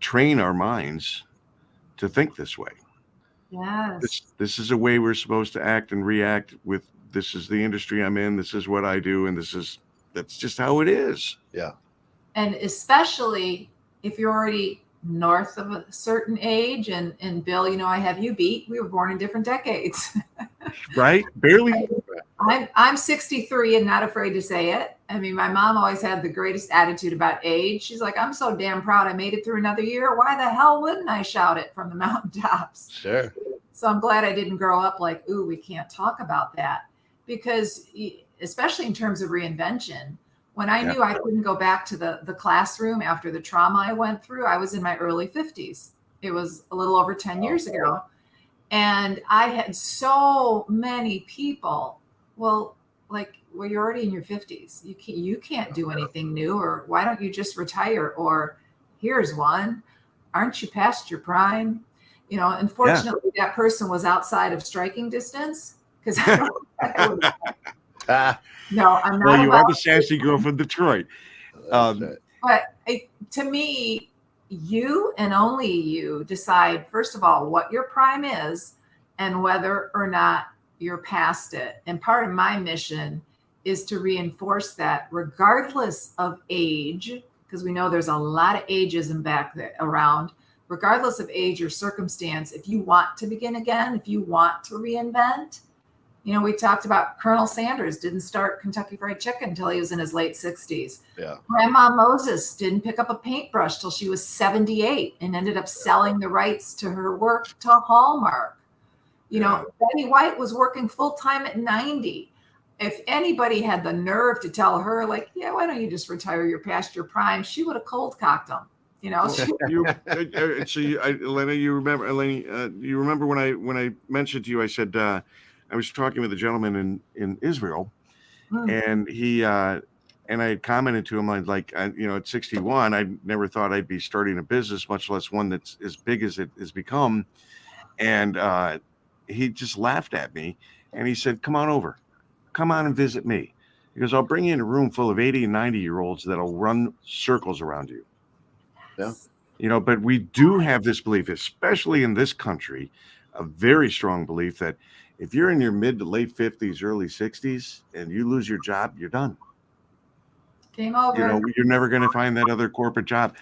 train our minds to think this way. Yes. This is a way we're supposed to act and react with. This is the industry I'm in. This is what I do. And that's just how it is. Yeah. And especially if you're already north of a certain age, and Bill, I have you beat. We were born in different decades. Right. Barely. I'm 63 and not afraid to say it. I mean, my mom always had the greatest attitude about age. She's like, I'm so damn proud I made it through another year. Why the hell wouldn't I shout it from the mountaintops? Sure. So I'm glad I didn't grow up like, ooh, we can't talk about that. Because especially in terms of reinvention, when I knew I couldn't go back to the classroom after the trauma I went through, I was in my early 50s. It was a little over 10 years ago. And I had so many people, well, you're already in your 50s. You can't do anything new, or why don't you just retire? Or here's one, aren't you past your prime? Unfortunately, that person was outside of striking distance because no, I'm not. Well, you are the sassy girl from Detroit. But to me, you and only you decide, first of all, what your prime is and whether or not you're past it. And part of my mission is to reinforce that regardless of age, because we know there's a lot of ageism back there around, regardless of age or circumstance, if you want to begin again, if you want to reinvent, we talked about Colonel Sanders didn't start Kentucky Fried Chicken until he was in his late 60s. Yeah. Grandma Moses didn't pick up a paintbrush till she was 78 and ended up selling the rights to her work to Hallmark. Betty White was working full time at 90. If anybody had the nerve to tell her, why don't you just retire? You're past your prime, she would have cold cocked them. Eleni, you remember when I mentioned to you, I said, I was talking with a gentleman in Israel, And he and I had commented to him, like, at 61, I never thought I'd be starting a business, much less one that's as big as it has become. And he just laughed at me, and he said, "Come on over, come on and visit me." He goes, "I'll bring you in a room full of 80 and 90-year-olds that'll run circles around you." Yeah. But we do have this belief, especially in this country, a very strong belief that if you're in your mid to late 50s, early 60s, and you lose your job, you're done. Game over. You're never going to find that other corporate job.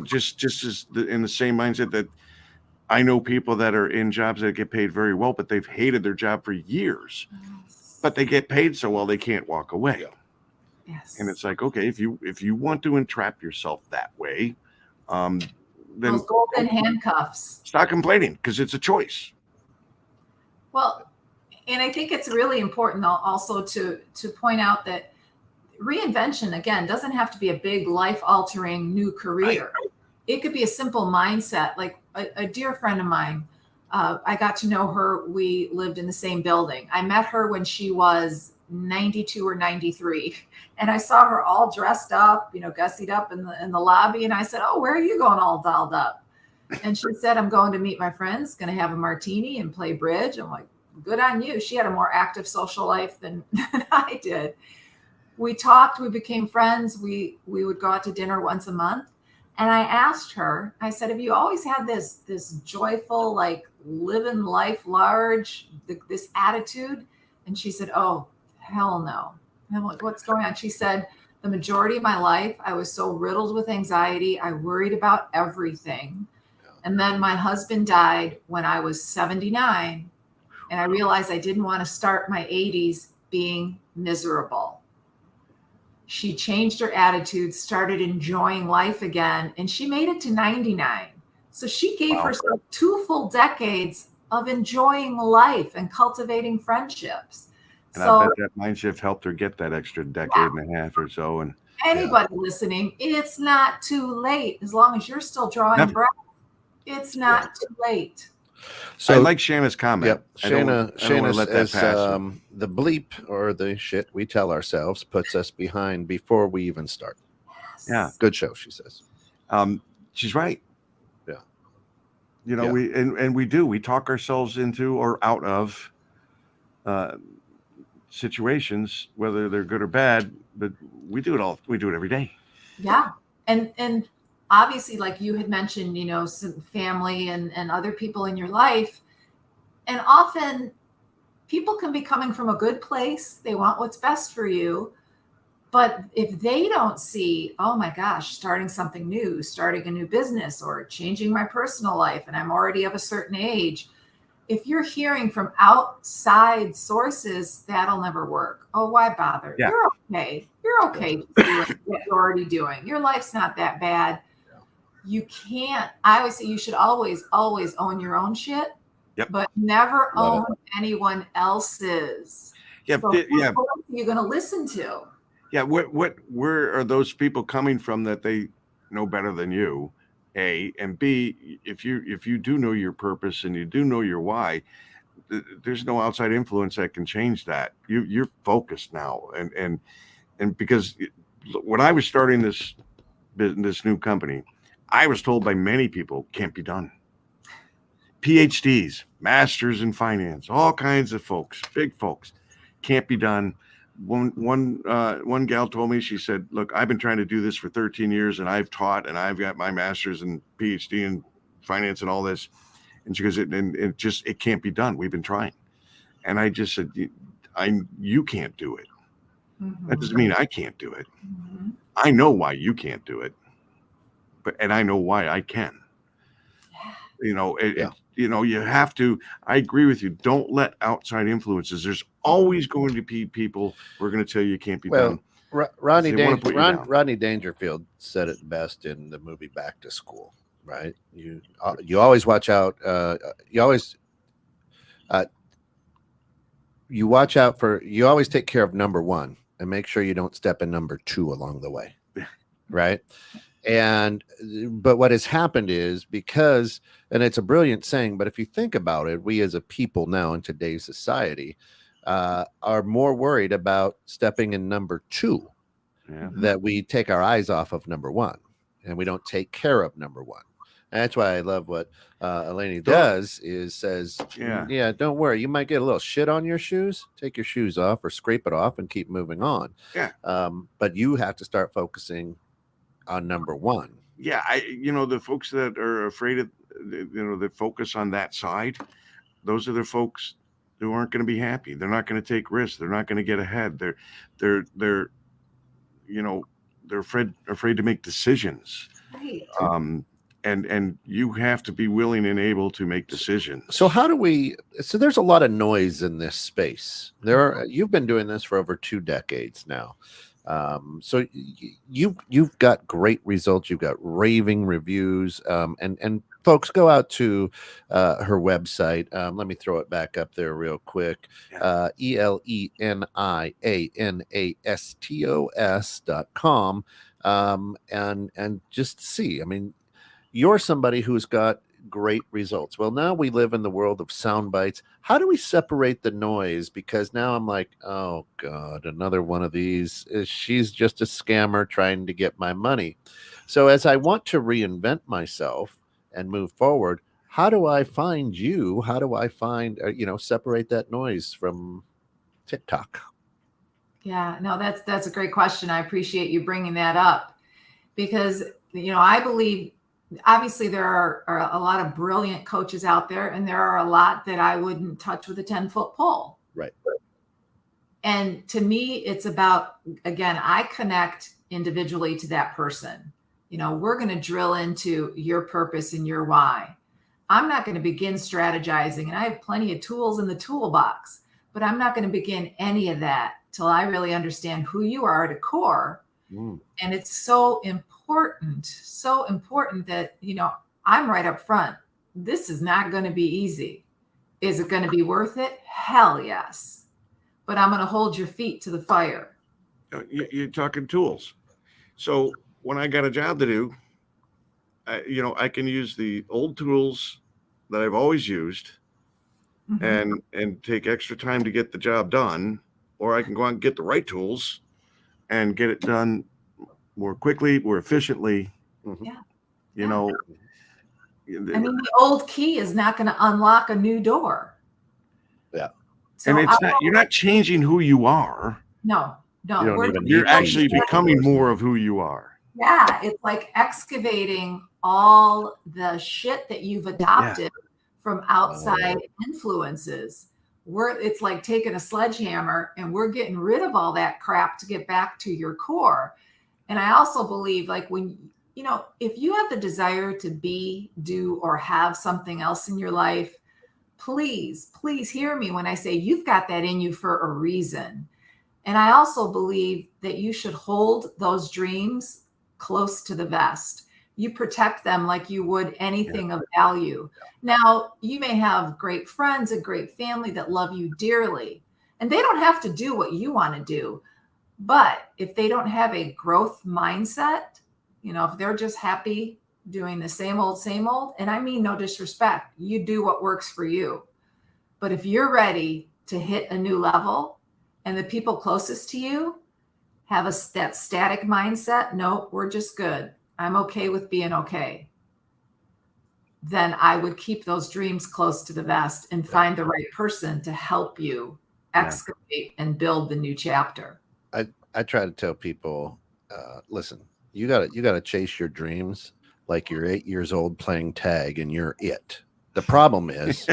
Just as in the same mindset that I know people that are in jobs that get paid very well, but they've hated their job for years, but they get paid so well they can't walk away. Yes. And it's like, okay, if you want to entrap yourself that way, then those golden handcuffs. Stop complaining, because it's a choice. Well, and I think it's really important also to point out that reinvention, again, doesn't have to be a big life-altering new career. It could be a simple mindset. Like a dear friend of mine, I got to know her. We lived in the same building. I met her when she was 92 or 93, and I saw her all dressed up, gussied up in the lobby. And I said, "Oh, where are you going all dolled up?" And she said, "I'm going to meet my friends, going to have a martini and play bridge." I'm like, "Good on you." She had a more active social life than I did. We talked, we became friends. We would go out to dinner once a month. And I asked her, I said, "Have you always had this joyful, like living life large, this attitude?" And she said, "Oh, hell no." And I'm like, "What's going on?" She said, "The majority of my life, I was so riddled with anxiety. I worried about everything. And then my husband died when I was 79. And I realized I didn't want to start my 80s being miserable." She changed her attitude, started enjoying life again, and she made it to 99. So she gave herself 2 full decades of enjoying life and cultivating friendships. And I bet that mind shift helped her get that extra decade and a half or so. And anybody listening, it's not too late. As long as you're still drawing breath, it's not too late. So I like Shanna's comment. Yep. Shanna says the bleep or the shit we tell ourselves puts us behind before we even start. Yes. Yeah. Good show, she says. She's right. Yeah. We talk ourselves into or out of situations, whether they're good or bad, but we do it every day. Yeah. And obviously, like you had mentioned, some family and other people in your life. And often people can be coming from a good place. They want what's best for you. But if they don't see, "Oh my gosh, starting something new, starting a new business, or changing my personal life, and I'm already of a certain age," if you're hearing from outside sources, that'll never work. "Oh, why bother? Yeah. You're okay. You're okay doing what you're already doing. Your life's not that bad." You can't. I always say you should always own your own shit, but never own anyone else's. Yeah, so who are you going to listen to? Yeah, where are those people coming from that they know better than you? A, and B, if you do know your purpose and you do know your why, there's no outside influence that can change that. You're focused now, and because when I was starting this new company, I was told by many people, can't be done. PhDs, masters in finance, all kinds of folks, big folks, can't be done. One gal told me, she said, "Look, I've been trying to do this for 13 years and I've taught and I've got my master's and PhD in finance and all this." And she goes, it can't be done. We've been trying. And I just said, you can't do it. Mm-hmm. That doesn't mean I can't do it. Mm-hmm. I know why you can't do it. And I know why I can. You have to. I agree with you. Don't let outside influences. There's always going to be people who are going to tell you can't be done. Rodney Dangerfield said it best in the movie Back to School. Right? You always watch out. You always take care of number one and make sure you don't step in number two along the way. Right? But what has happened is because, and it's a brilliant saying, but if you think about it, we as a people now in today's society, are more worried about stepping in number 2, that we take our eyes off of number 1 and we don't take care of number 1. And that's why I love what Eleni does is says, yeah, don't worry. You might get a little shit on your shoes. Take your shoes off or scrape it off and keep moving on. Yeah. But you have to start focusing on number 1. Yeah. The folks that are afraid of, that focus on that side, those are the folks who aren't going to be happy. They're not going to take risks. They're not going to get ahead. They're afraid to make decisions. Right. And you have to be willing and able to make decisions. So there's a lot of noise in this space. You've been doing this for over 2 decades now. So you've got great results. You've got raving reviews. And folks, go out to her website. Let me throw it back up there real quick. ELENIANASTOS.com. And just see. I mean, you're somebody who's got great results. Well, now we live in the world of sound bites. How do we separate the noise? Because now I'm like, oh God, another one of these. She's just a scammer trying to get my money. So as I want to reinvent myself and move forward, how do I find you? How do I find, separate that noise from TikTok? Yeah, no, that's a great question. I appreciate you bringing that up because, I believe obviously there are a lot of brilliant coaches out there, and there are a lot that I wouldn't touch with a 10-foot pole. Right. And to me, it's about, again, I connect individually to that person. We're going to drill into your purpose and your why. I'm not going to begin strategizing, and I have plenty of tools in the toolbox, but I'm not going to begin any of that till I really understand who you are at a core. And it's so important that, I'm right up front. This is not going to be easy. Is it going to be worth it? Hell yes. But I'm going to hold your feet to the fire. You're talking tools. So when I got a job to do, I can use the old tools that I've always used and take extra time to get the job done, or I can go out and get the right tools and get it done more quickly, more efficiently. The old key is not going to unlock a new door. Yeah. So and you're not changing who you are. No. You're actually becoming more of who you are. Yeah. It's like excavating all the shit that you've adopted from outside influences. It's like taking a sledgehammer and we're getting rid of all that crap to get back to your core. And I also believe, like, when, if you have the desire to be, do, or have something else in your life, please hear me when I say you've got that in you for a reason. And I also believe that you should hold those dreams close to the vest. You protect them like you would anything of value. Now, you may have great friends and great family that love you dearly, and they don't have to do what you want to do. But if they don't have a growth mindset, if they're just happy doing the same old, and I mean no disrespect, you do what works for you. But if you're ready to hit a new level and the people closest to you have that static mindset, no, we're just good, I'm okay with being okay, then I would keep those dreams close to the vest and find the right person to help you excavate and build the new chapter. I try to tell people, listen, you gotta chase your dreams like you're 8 years old playing tag and you're it. The problem is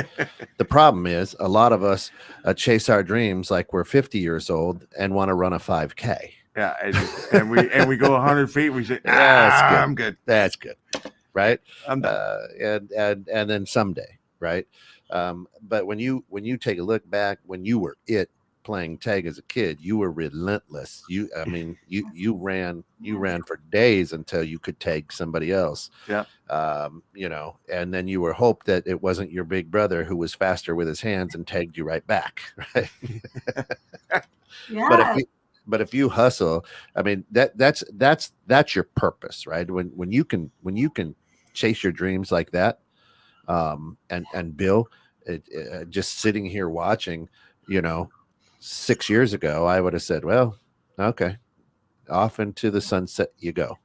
a lot of us chase our dreams like we're 50 years old and want to run a 5K. Yeah, and we go 100 feet. We say, I'm good. That's good, right? And then someday, right? But when you take a look back, when you were playing tag as a kid, you were relentless. You ran for days until you could tag somebody else. Yeah. And then you were hoped that it wasn't your big brother who was faster with his hands and tagged you right back, right? Yeah. But if you hustle, I mean, that's your purpose, right? When you can chase your dreams like that, and Bill, just sitting here watching, 6 years ago, I would have said, well, okay, off into the sunset you go.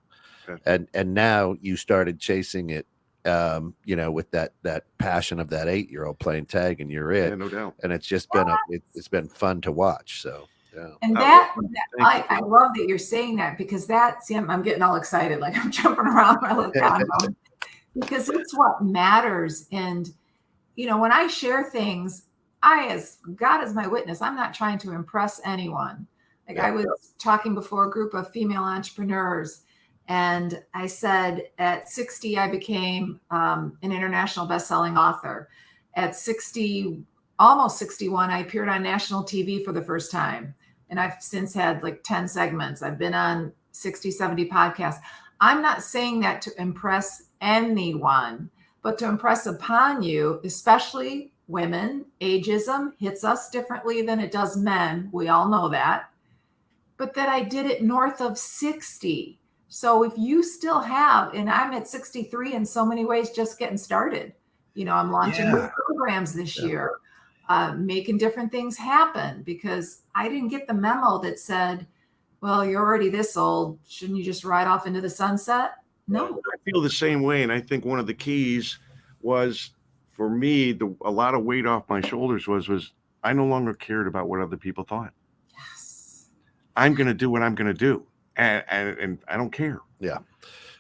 Okay. And now you started chasing it, with that passion of that 8-year-old playing tag, and you're it. Yeah, no doubt. And it's just been it's been fun to watch. So yeah. And I love that you're saying that, because I'm getting all excited, like I'm jumping around my little condo, because it's what matters. And when I share things, as God is my witness, I'm not trying to impress anyone. Like I was talking before a group of female entrepreneurs, and I said at 60, I became an international best-selling author. At 60, almost 61, I appeared on national TV for the first time. And I've since had like 10 segments. I've been on 60, 70 podcasts. I'm not saying that to impress anyone, but to impress upon you, especially women. Ageism hits us differently than it does men. We all know that. But that I did it north of 60. So if you still have, and I'm at 63 in so many ways, just getting started. I'm launching new programs this year, making different things happen, because I didn't get the memo that said, well, you're already this old. Shouldn't you just ride off into the sunset? No. I feel the same way. And I think one of the keys was, for me, a lot of weight off my shoulders was I no longer cared about what other people thought. Yes. I'm going to do what I'm going to do. And I don't care. Yeah.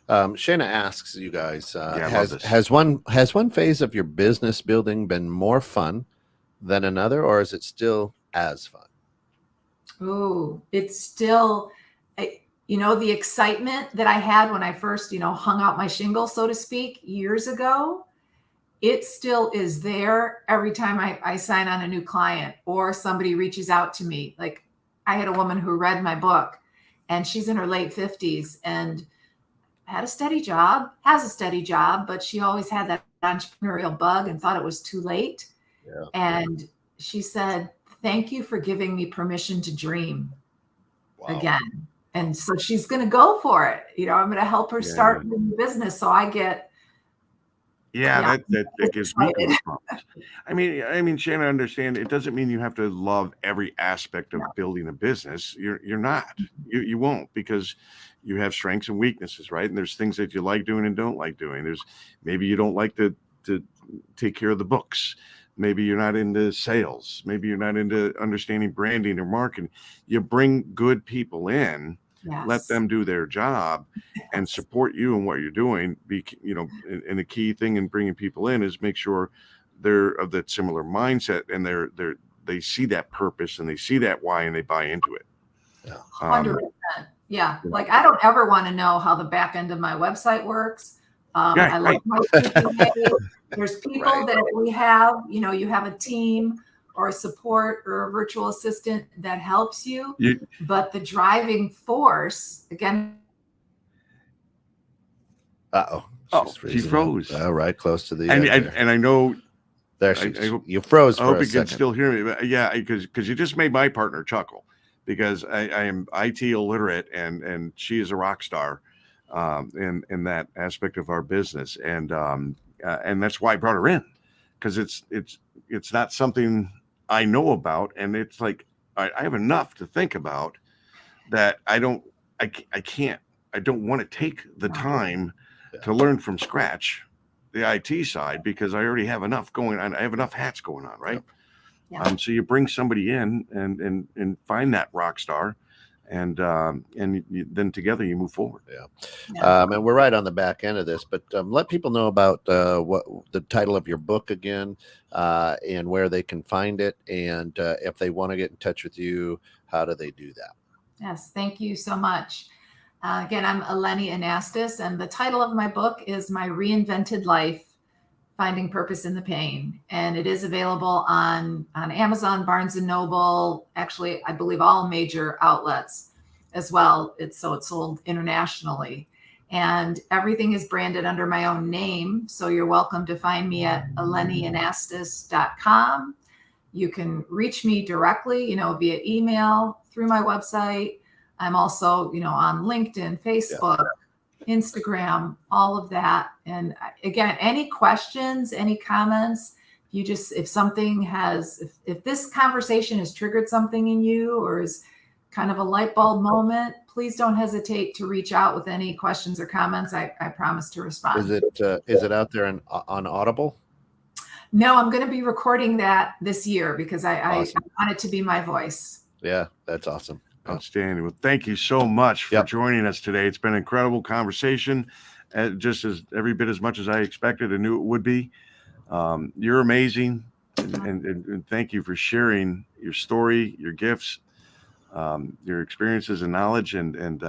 Shayna asks you guys, has one phase of your business building been more fun than another, or is it still as fun? Oh, it's still, the excitement that I had when I first, hung out my shingle, so to speak, years ago, it still is there every time I sign on a new client or somebody reaches out to me. Like I had a woman who read my book, and she's in her late 50s and has a steady job, but she always had that entrepreneurial bug and thought it was too late. Yeah. And she said, thank you for giving me permission to dream again. And so she's going to go for it. I'm going to help her start a new business. So I get, that gives me goosebumps. I mean, Shannon, understand, it doesn't mean you have to love every aspect of building a business. You're not. You won't, because you have strengths and weaknesses, right? And there's things that you like doing and don't like doing. There's maybe you don't like to take care of the books. Maybe you're not into sales. Maybe you're not into understanding branding or marketing. You bring good people in. Yes. Let them do their job and support you in what you're doing. And the key thing in bringing people in is make sure they're of that similar mindset, and they see that purpose and they see that why, and they buy into it. 100%. Yeah. Like I don't ever want to know how the back end of my website works. I like my there's people that we have, you have a team or a support or a virtual assistant that helps you. But the driving force, again. She froze. All right, close to the and I know there you froze. I hope you can still hear me. But because you just made my partner chuckle, because I am IT illiterate, and she is a rock star in that aspect of our business, and that's why I brought her in, because it's not something I know about, and it's like I have enough to think about that I don't want to take the time to learn from scratch the IT side, because I already have enough going on. I have enough hats going on, right? Yeah. So you bring somebody in and find that rock star, and then together you move forward. And we're right on the back end of this, but let people know about what the title of your book again, and where they can find it, and if they want to get in touch with you, how do they do that? Yes, thank you so much. Again, I'm Eleni Anastas, and the title of my book is My Reinvented Life: Finding Purpose in the Pain. And it is available on Amazon, Barnes & Noble, actually, I believe all major outlets as well. It's sold internationally. And everything is branded under my own name. So you're welcome to find me at elenianastas.com. You can reach me directly, via email, through my website. I'm also, on LinkedIn, Facebook, Instagram, all of that. And again, any questions, any comments, if you just, if something has, if this conversation has triggered something in you or is kind of a light bulb moment, please don't hesitate to reach out with any questions or comments. I promise to respond. Is it out there on Audible? No, I'm going to be recording that this year because Awesome. I want it to be my voice. Yeah, that's awesome. Outstanding. Well, thank you so much for joining us today. It's been an incredible conversation, just as every bit as much as I expected and knew it would be. You're amazing, and thank you for sharing your story, your gifts, your experiences and knowledge. And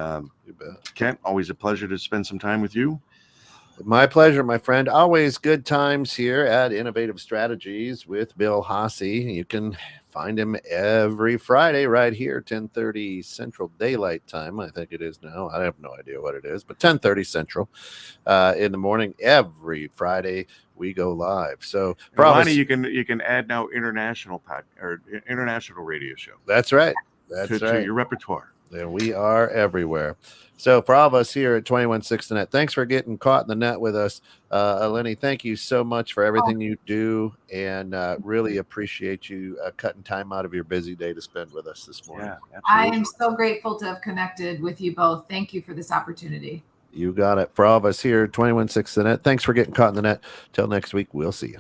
Kent, always a pleasure to spend some time with you. My pleasure, my friend. Always good times here at Innovative Strategies with Bill Haase. You can find him every Friday right here, 10:30 Central Daylight Time. I think it is now. I have no idea what it is, but 10:30 Central in the morning every Friday we go live. So, Lonnie, you can add now international radio show. That's right. That's to your repertoire. And we are everywhere. So for all of us here at 21/6 The Net, thanks for getting caught in the net with us. Eleni, thank you so much for everything you do, and really appreciate you cutting time out of your busy day to spend with us this morning. Yeah, I am so grateful to have connected with you both. Thank you for this opportunity. You got it. For all of us here at 21/6 The Net, thanks for getting caught in the net. Till next week, we'll see you.